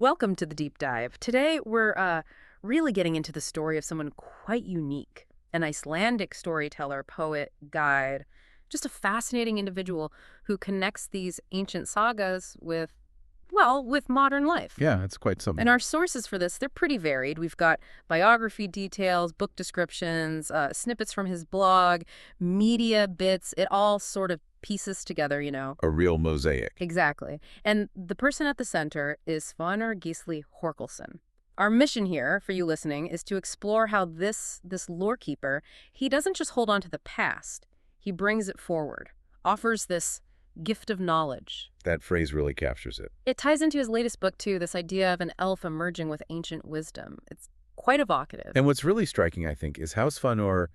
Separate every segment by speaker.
Speaker 1: Welcome to the deep dive. Today we're really getting into the story of someone quite unique, an Icelandic storyteller, poet, guide, just a fascinating individual who connects these ancient sagas with, well, with modern life.
Speaker 2: Yeah, it's quite something.
Speaker 1: And our sources for this, they're pretty varied. We've got biography details, book descriptions, snippets from his blog, media bits. It all sort of pieces together,
Speaker 2: A real mosaic.
Speaker 1: Exactly. And the person at the center is Svanur Gísli Þorkelsson. Our mission here, for you listening, is to explore how this lore keeper, he doesn't just hold on to the past. He brings it forward, offers this gift of knowledge.
Speaker 2: That phrase really captures it.
Speaker 1: It ties into his latest book, too, this idea of an elf emerging with ancient wisdom. It's quite evocative.
Speaker 2: And what's really striking, I think, is how Svanur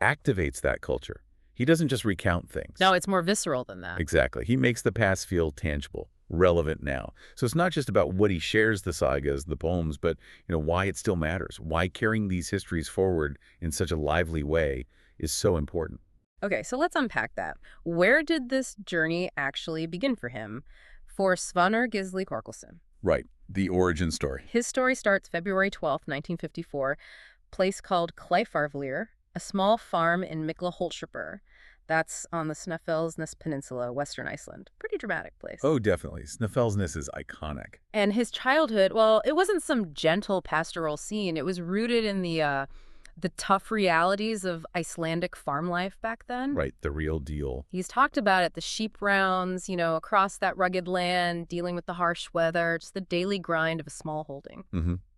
Speaker 2: activates that culture. He doesn't just recount things.
Speaker 1: No, it's more visceral than that.
Speaker 2: Exactly. He makes the past feel tangible, relevant now. So it's not just about what he shares the sagas, the poems, but why it still matters, why carrying these histories forward in such a lively way is so important.
Speaker 1: Okay, so let's unpack that. Where did this journey actually begin for him? For Svanur Gísli Þorkelsson.
Speaker 2: Right. The origin story.
Speaker 1: His story starts February 12th, 1954, place called Kleifárvlir, a small farm in Miklaholtsjöpur. That's on the Snæfellsnes Peninsula, western Iceland. Pretty dramatic place.
Speaker 2: Oh, definitely. Snæfellsnes is iconic.
Speaker 1: And his childhood, well, it wasn't some gentle pastoral scene. It was rooted in the tough realities of Icelandic farm life back then.
Speaker 2: Right, the real deal.
Speaker 1: He's talked about it, the sheep rounds, across that rugged land, dealing with the harsh weather, just the daily grind of a small holding.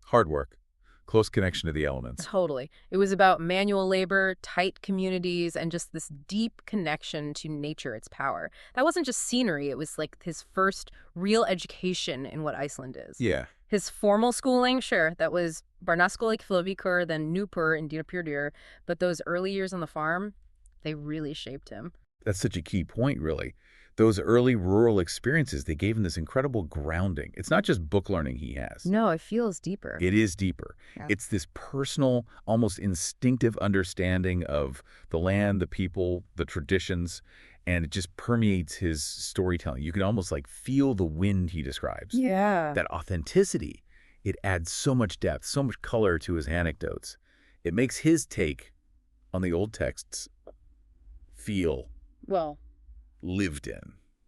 Speaker 2: Hard work. Close connection to the elements.
Speaker 1: Totally. It was about manual labor, tight communities, and just this deep connection to nature, its power. That wasn't just scenery. It was like his first real education in what Iceland is.
Speaker 2: Yeah.
Speaker 1: His formal schooling, sure, that was Barnaskóli Flóvíkur, then Núpur in Dýrafjörður, but those early years on the farm, they really shaped him.
Speaker 2: That's such a key point, really. Those early rural experiences, they gave him this incredible grounding. It's not just book learning he has.
Speaker 1: No, it feels deeper.
Speaker 2: It is deeper.
Speaker 1: Yeah.
Speaker 2: It's this personal, almost instinctive understanding of the land, the people, the traditions, and it just permeates his storytelling. You can almost feel the wind he describes.
Speaker 1: Yeah.
Speaker 2: That authenticity, it adds so much depth, so much color to his anecdotes. It makes his take on the old texts feel lived in,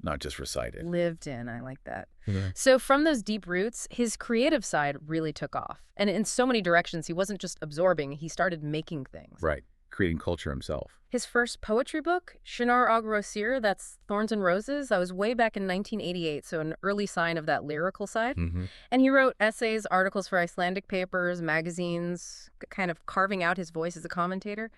Speaker 2: not just recited.
Speaker 1: Lived in, I like that.
Speaker 2: Yeah.
Speaker 1: So from those deep roots, his creative side really took off. And in so many directions, he wasn't just absorbing, he started making things.
Speaker 2: Right, creating culture himself.
Speaker 1: His first poetry book, Svanur Gísli, that's Thorns and Roses, that was way back in 1988, so an early sign of that lyrical side. And he wrote essays, articles for Icelandic papers, magazines, kind of carving out his voice as a commentator.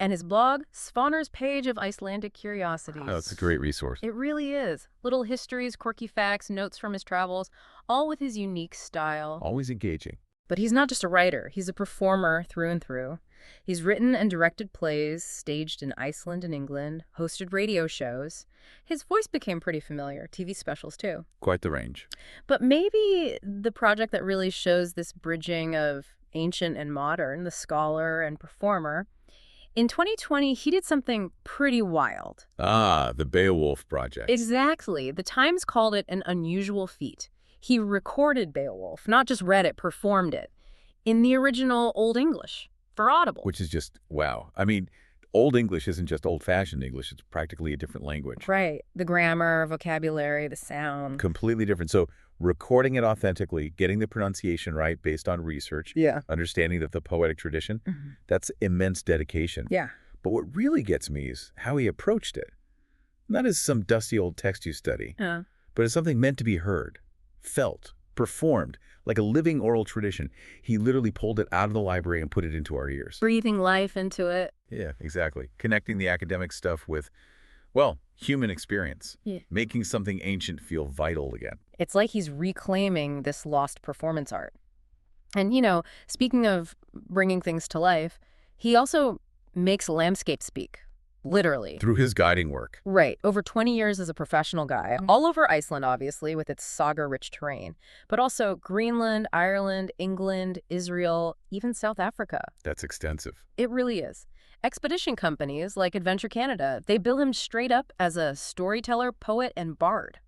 Speaker 1: And his blog, Svanur's Page of Icelandic Curiosities.
Speaker 2: Oh, it's a great resource.
Speaker 1: It really is. Little histories, quirky facts, notes from his travels, all with his unique style.
Speaker 2: Always engaging.
Speaker 1: But he's not just a writer. He's a performer through and through. He's written and directed plays, staged in Iceland and England, hosted radio shows. His voice became pretty familiar, TV specials too.
Speaker 2: Quite the range.
Speaker 1: But maybe the project that really shows this bridging of ancient and modern, the scholar and performer, in 2020, he did something pretty wild.
Speaker 2: Ah, the Beowulf project.
Speaker 1: Exactly. The Times called it an unusual feat. He recorded Beowulf, not just read it, performed it, in the original Old English, for Audible.
Speaker 2: Which is just, wow. I mean, Old English isn't just old-fashioned English. It's practically a different language.
Speaker 1: Right. The grammar, vocabulary, the sound.
Speaker 2: Completely different. So recording it authentically, getting the pronunciation right based on research, understanding that the poetic tradition, that's immense dedication.
Speaker 1: Yeah.
Speaker 2: But what really gets me is how he approached it. Not as some dusty old text you study, but as something meant to be heard, felt, performed, like a living oral tradition. He literally pulled it out of the library and put it into our ears.
Speaker 1: Breathing life into it.
Speaker 2: Yeah, exactly. Connecting the academic stuff with, human experience.
Speaker 1: Yeah.
Speaker 2: Making something ancient feel vital again.
Speaker 1: It's like he's reclaiming this lost performance art. And, speaking of bringing things to life, he also makes landscape speak. Literally.
Speaker 2: Through his guiding work.
Speaker 1: Right. Over 20 years as a professional guy, all over Iceland, obviously, with its saga-rich terrain, but also Greenland, Ireland, England, Israel, even South Africa.
Speaker 2: That's extensive.
Speaker 1: It really is. Expedition companies like Adventure Canada, they bill him straight up as a storyteller, poet, and bard.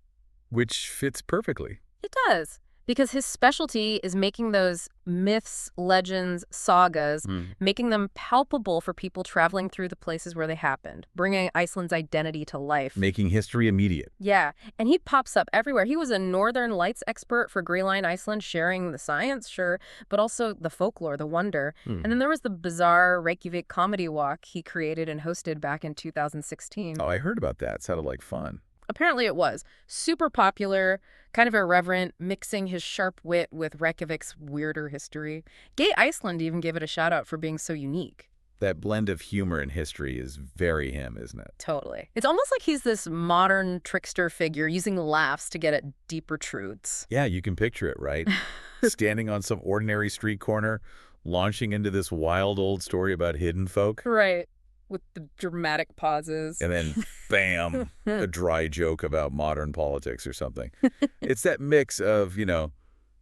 Speaker 2: Which fits perfectly.
Speaker 1: It does. Because his specialty is making those myths, legends, sagas, making them palpable for people traveling through the places where they happened, bringing Iceland's identity to life.
Speaker 2: Making history immediate.
Speaker 1: Yeah, and he pops up everywhere. He was a Northern Lights expert for Greenland, Iceland, sharing the science, sure, but also the folklore, the wonder. And then there was the bizarre Reykjavik comedy walk he created and hosted back in 2016.
Speaker 2: Oh, I heard about that. It sounded like fun.
Speaker 1: Apparently it was. Super popular, kind of irreverent, mixing his sharp wit with Reykjavik's weirder history. Gay Iceland even gave it a shout-out for being so unique.
Speaker 2: That blend of humor and history is very him, isn't it?
Speaker 1: Totally. It's almost like he's this modern trickster figure using laughs to get at deeper truths.
Speaker 2: Yeah, you can picture it, right? Standing on some ordinary street corner, launching into this wild old story about hidden folk.
Speaker 1: Right. With the dramatic pauses.
Speaker 2: And then, bam, a dry joke about modern politics or something. It's that mix of,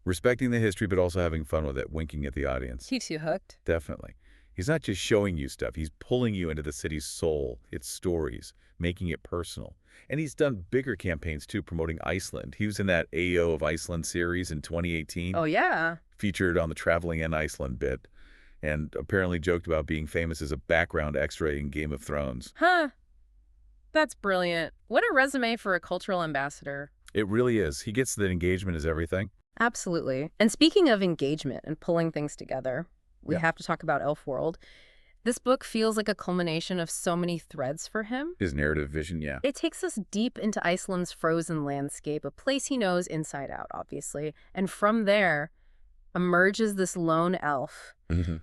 Speaker 2: respecting the history but also having fun with it, winking at the audience.
Speaker 1: Keeps you hooked.
Speaker 2: Definitely. He's not just showing you stuff. He's pulling you into the city's soul, its stories, making it personal. And he's done bigger campaigns, too, promoting Iceland. He was in that AO of Iceland series in 2018.
Speaker 1: Oh, yeah.
Speaker 2: Featured on the Traveling in Iceland bit. And apparently joked about being famous as a background extra in Game of Thrones.
Speaker 1: Huh. That's brilliant. What a resume for a cultural ambassador.
Speaker 2: It really is. He gets that engagement is everything.
Speaker 1: Absolutely. And speaking of engagement and pulling things together, we have to talk about Elfworld. This book feels like a culmination of so many threads for him.
Speaker 2: His narrative vision, yeah.
Speaker 1: It takes us deep into Iceland's frozen landscape, a place he knows inside out, obviously. And from there emerges this lone elf.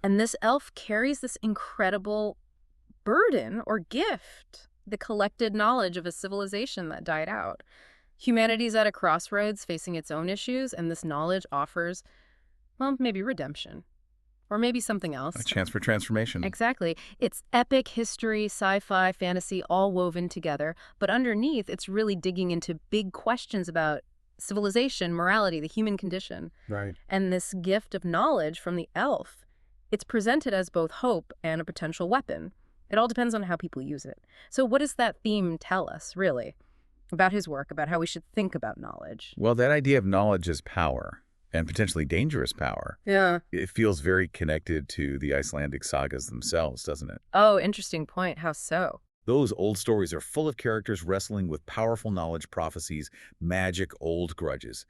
Speaker 1: And this elf carries this incredible burden or gift, the collected knowledge of a civilization that died out. Humanity's at a crossroads facing its own issues, and this knowledge offers, well, maybe redemption. Or maybe something else.
Speaker 2: A chance for transformation.
Speaker 1: Exactly. It's epic history, sci-fi, fantasy, all woven together. But underneath, it's really digging into big questions about civilization, morality, the human condition.
Speaker 2: Right.
Speaker 1: And this gift of knowledge from the elf, it's presented as both hope and a potential weapon. It all depends on how people use it. So what does that theme tell us, really, about his work, about how we should think about knowledge?
Speaker 2: Well, that idea of knowledge as power, and potentially dangerous power.
Speaker 1: Yeah.
Speaker 2: It feels very connected to the Icelandic sagas themselves, doesn't it?
Speaker 1: Oh, interesting point. How so?
Speaker 2: Those old stories are full of characters wrestling with powerful knowledge, prophecies, magic, old grudges.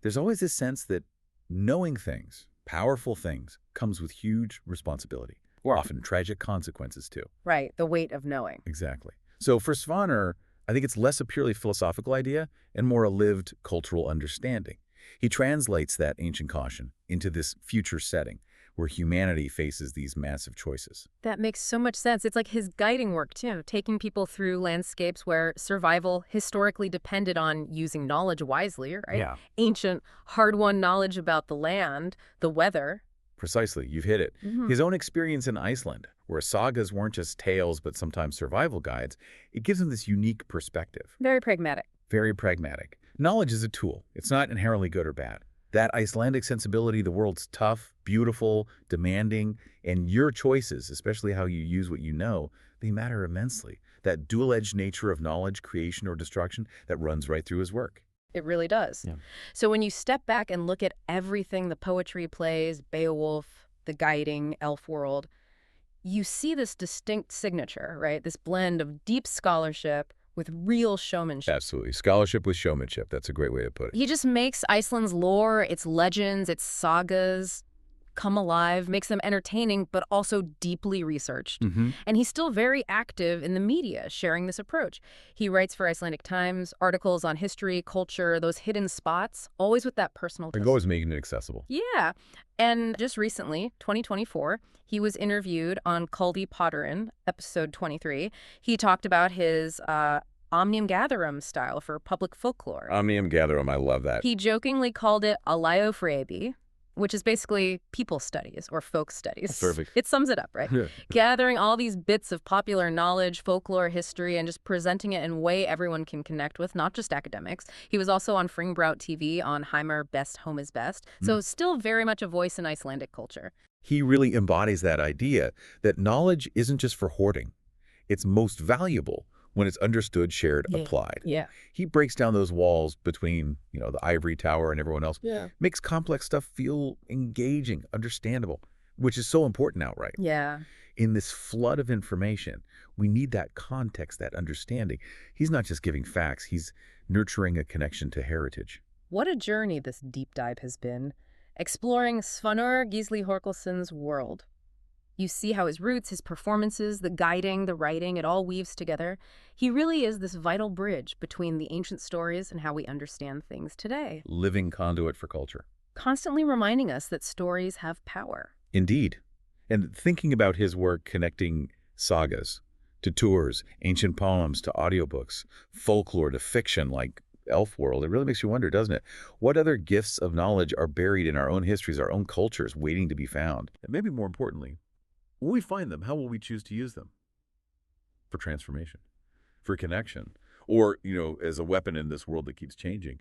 Speaker 2: There's always this sense that knowing things, powerful things, comes with huge responsibility. Often tragic consequences, too.
Speaker 1: Right, the weight of knowing.
Speaker 2: Exactly. So for Svanur, I think it's less a purely philosophical idea and more a lived cultural understanding. He translates that ancient caution into this future setting where humanity faces these massive choices.
Speaker 1: That makes so much sense. It's like his guiding work, too, taking people through landscapes where survival historically depended on using knowledge wisely, right?
Speaker 2: Yeah.
Speaker 1: Ancient, hard-won knowledge about the land, the weather.
Speaker 2: Precisely. You've hit it. His own experience in Iceland, where sagas weren't just tales but sometimes survival guides, it gives him this unique perspective.
Speaker 1: Very pragmatic.
Speaker 2: Very pragmatic. Knowledge is a tool. It's not inherently good or bad. That Icelandic sensibility, the world's tough, beautiful, demanding, and your choices, especially how you use what you know, they matter immensely. That dual-edged nature of knowledge, creation, or destruction, that runs right through his work.
Speaker 1: It really does.
Speaker 2: Yeah.
Speaker 1: So when you step back and look at everything, the poetry, plays, Beowulf, the guiding, Elfworld, you see this distinct signature, right? This blend of deep scholarship with real showmanship.
Speaker 2: Absolutely. Scholarship with showmanship. That's a great way to put it.
Speaker 1: He just makes Iceland's lore, its legends, its sagas come alive, makes them entertaining, but also deeply researched. And he's still very active in the media, sharing this approach. He writes for Icelandic Times, articles on history, culture, those hidden spots, always with that personal twist.
Speaker 2: Always making it accessible.
Speaker 1: Yeah. And just recently, 2024, he was interviewed on Kuldi Potterin, episode 23. He talked about his Omnium Gatherum style for public folklore.
Speaker 2: Omnium Gatherum, I love that.
Speaker 1: He jokingly called it Alaeofrebi, which is basically people studies or folk studies.
Speaker 2: Perfect.
Speaker 1: It sums it up, right? Gathering all these bits of popular knowledge, folklore, history, and just presenting it in a way everyone can connect with, not just academics. He was also on Fringbraut TV on Heimer Best Home is Best. So still very much a voice in Icelandic culture.
Speaker 2: He really embodies that idea that knowledge isn't just for hoarding. It's most valuable when it's understood, shared, applied.
Speaker 1: Yeah.
Speaker 2: He breaks down those walls between, the ivory tower and everyone else.
Speaker 1: Yeah.
Speaker 2: Makes complex stuff feel engaging, understandable, which is so important now, right?
Speaker 1: Yeah.
Speaker 2: In this flood of information, we need that context, that understanding. He's not just giving facts, he's nurturing a connection to heritage.
Speaker 1: What a journey this deep dive has been, exploring Svanur Gísli Þorkelsson's world. You see how his roots, his performances, the guiding, the writing, it all weaves together. He really is this vital bridge between the ancient stories and how we understand things today.
Speaker 2: Living conduit for culture.
Speaker 1: Constantly reminding us that stories have power.
Speaker 2: Indeed. And thinking about his work connecting sagas to tours, ancient poems to audiobooks, folklore to fiction like Elf World, it really makes you wonder, doesn't it? What other gifts of knowledge are buried in our own histories, our own cultures, waiting to be found? And maybe more importantly, when we find them, how will we choose to use them? For transformation, for connection, or, as a weapon in this world that keeps changing.